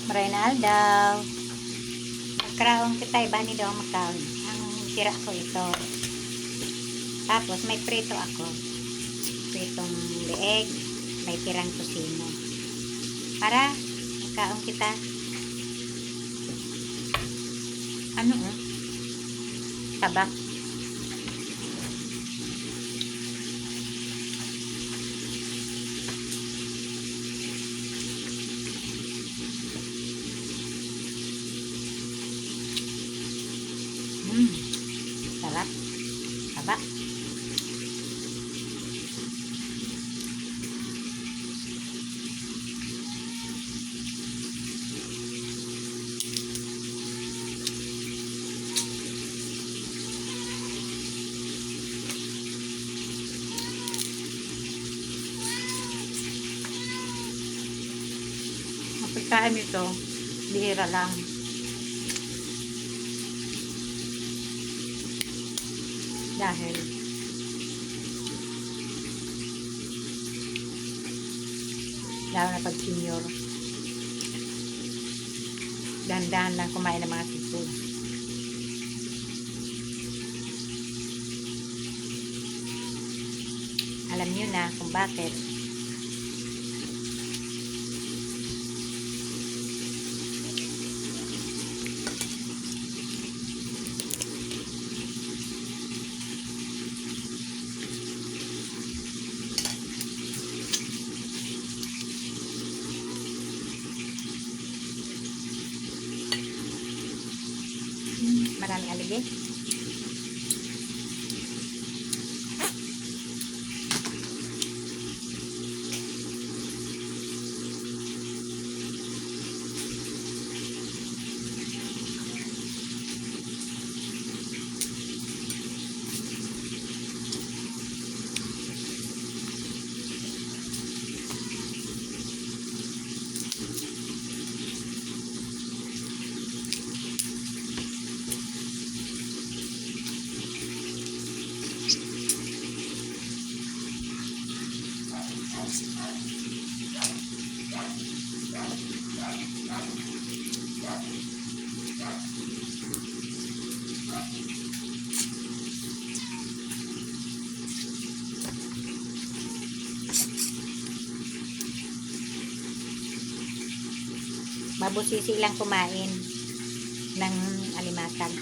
Marinal daw. Magkarahong kita iba ni daw makaon. Ang tira ko ito. Tapos may prito ako. Pritong leeg. May tirang kusino. Para magkaon kita. Ano tabak. Sarap. Tabak. Pagkain nito, bihira lang. Dahil lalo na pag senior, dahan-dahan lang kumain ng mga seafood. Alam niyo na kung bakit. Maraming aligay. Mabusisi lang kumain ng alimasag.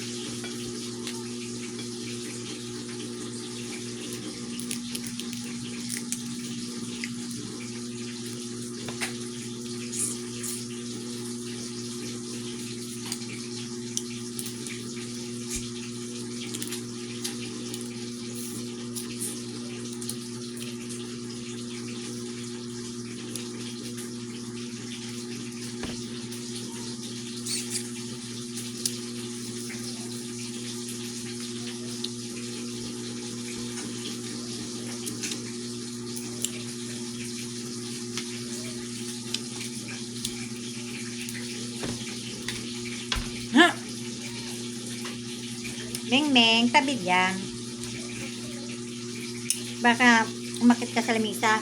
Meng, tabi yan. Baka umakit ka sa lamisa.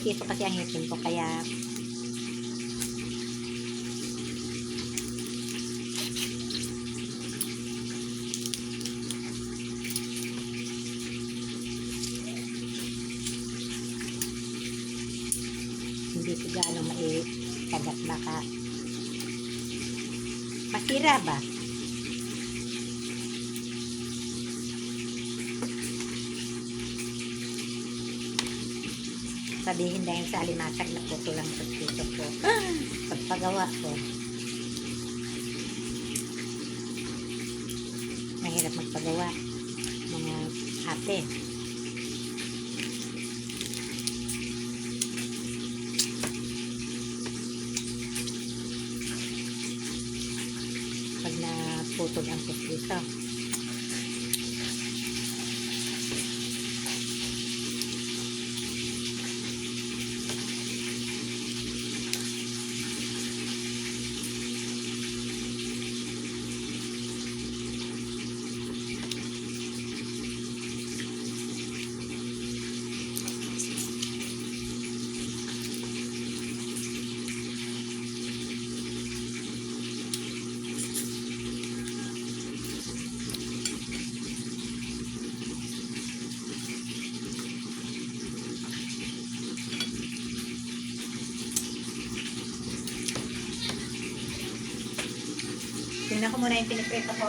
Ito kasi ang ngipin ko kaya hindi ko gaano maikagat baka masira ba? Sabihin dahil sa alimasag na puto lang sa puso ko. Pagpagawa ko. pagawa. Mga ate. Pag naputol ang dito. Tingnan ko muna yung piniprito ko.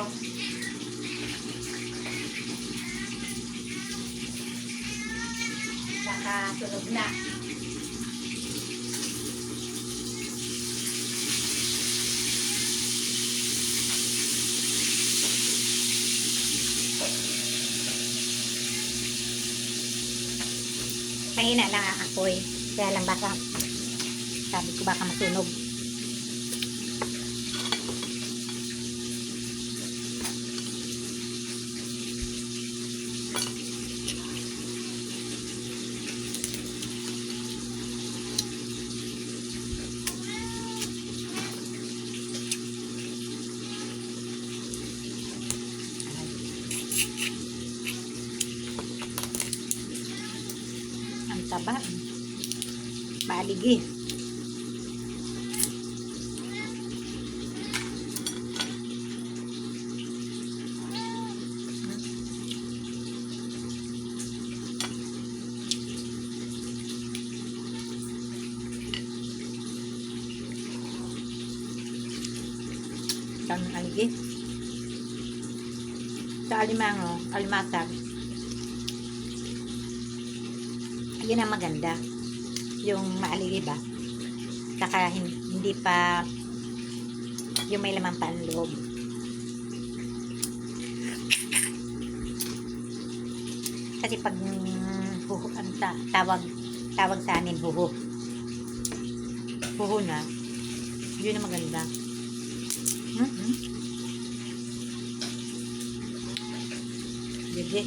Baka sunog na. Mahina lang ang apoy. Kaya lang baka, sabi ko baka masunog. Ang taba. Maaligi. Daming aligi. Sa alimasag, yun ang maganda. Yung maaligi ba? Saka hindi pa yung may laman pa ang loob. Kasi pag huhu, ang tawag sa amin huhu na, yun ang maganda. Jadi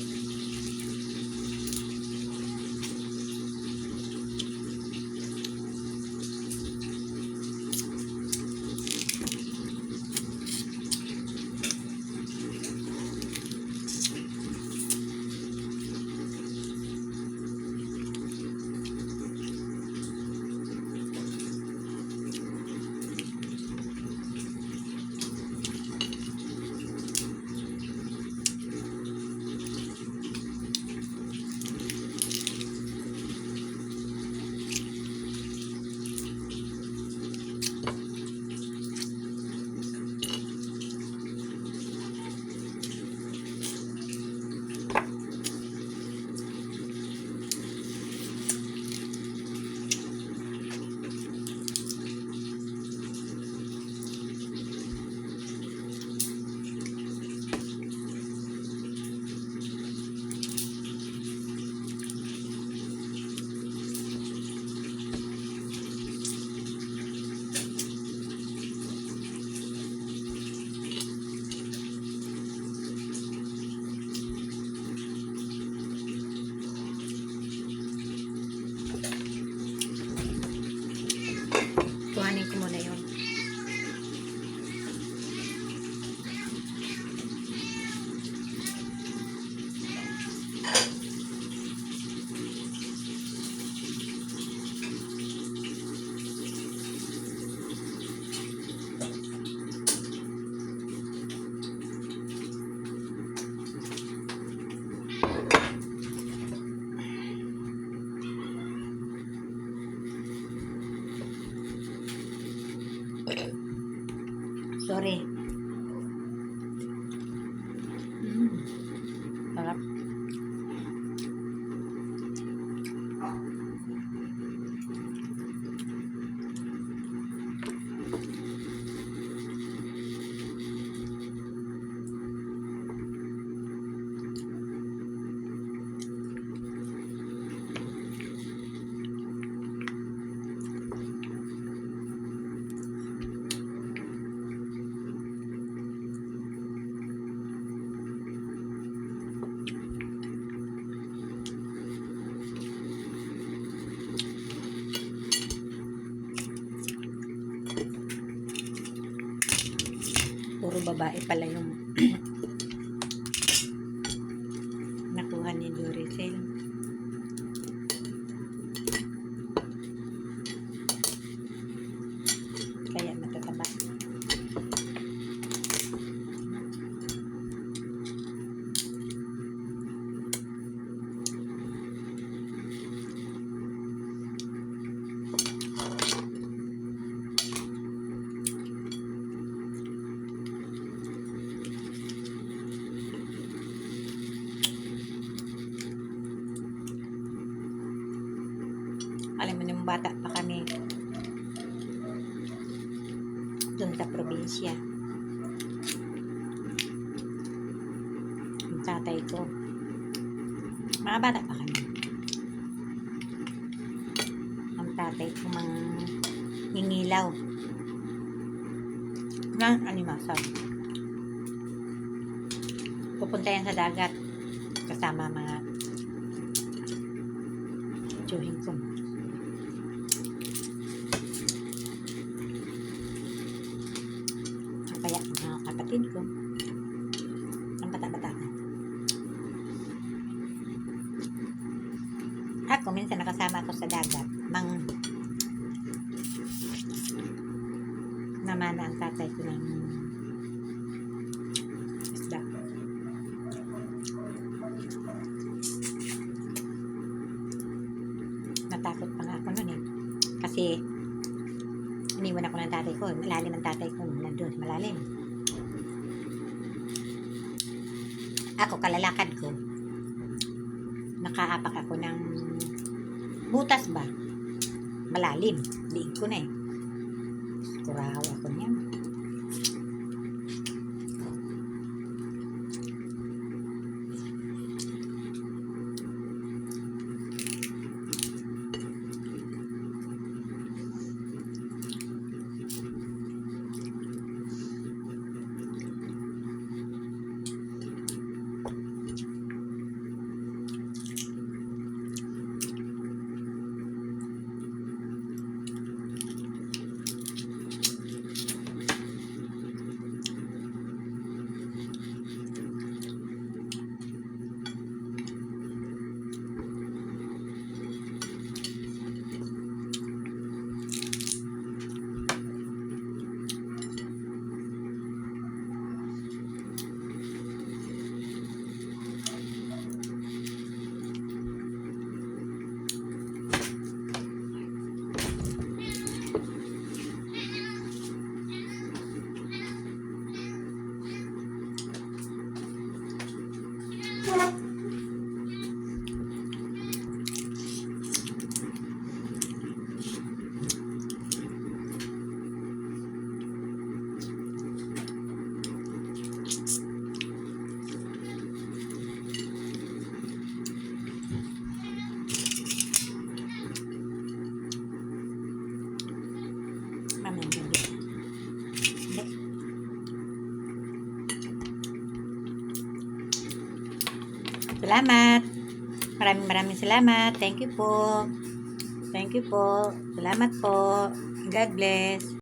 kuhanin ko muna yun. Sorry. Sarap. Puro babae pala yung nakuha ni Duracell. Kaya matataba. Alam mo nung bata pa kami dun sa probinsya, yung tatay ko, mga bata pa kami, ang tatay ko ngingilaw ng animasyon. Pupunta yan sa dagat kasama mga tiyuhin ko. Kaya mga kapatid ko, ang bata-bata ko. Ako, minsan nakasama ako sa dagat, namana ang tatay ko ng isda. Natakot pa nga ako nun eh. Kasi, iniwan ako ng tatay ko. Malalim ang tatay ko. Nandun, malalim. Ako, kalalakad ko. Nakaapak ako ng butas ba? Malalim. Liig ko na eh. Kurahaw ako niyan. Salamat. Maraming salamat. Thank you po. Thank you po. Salamat po. God bless.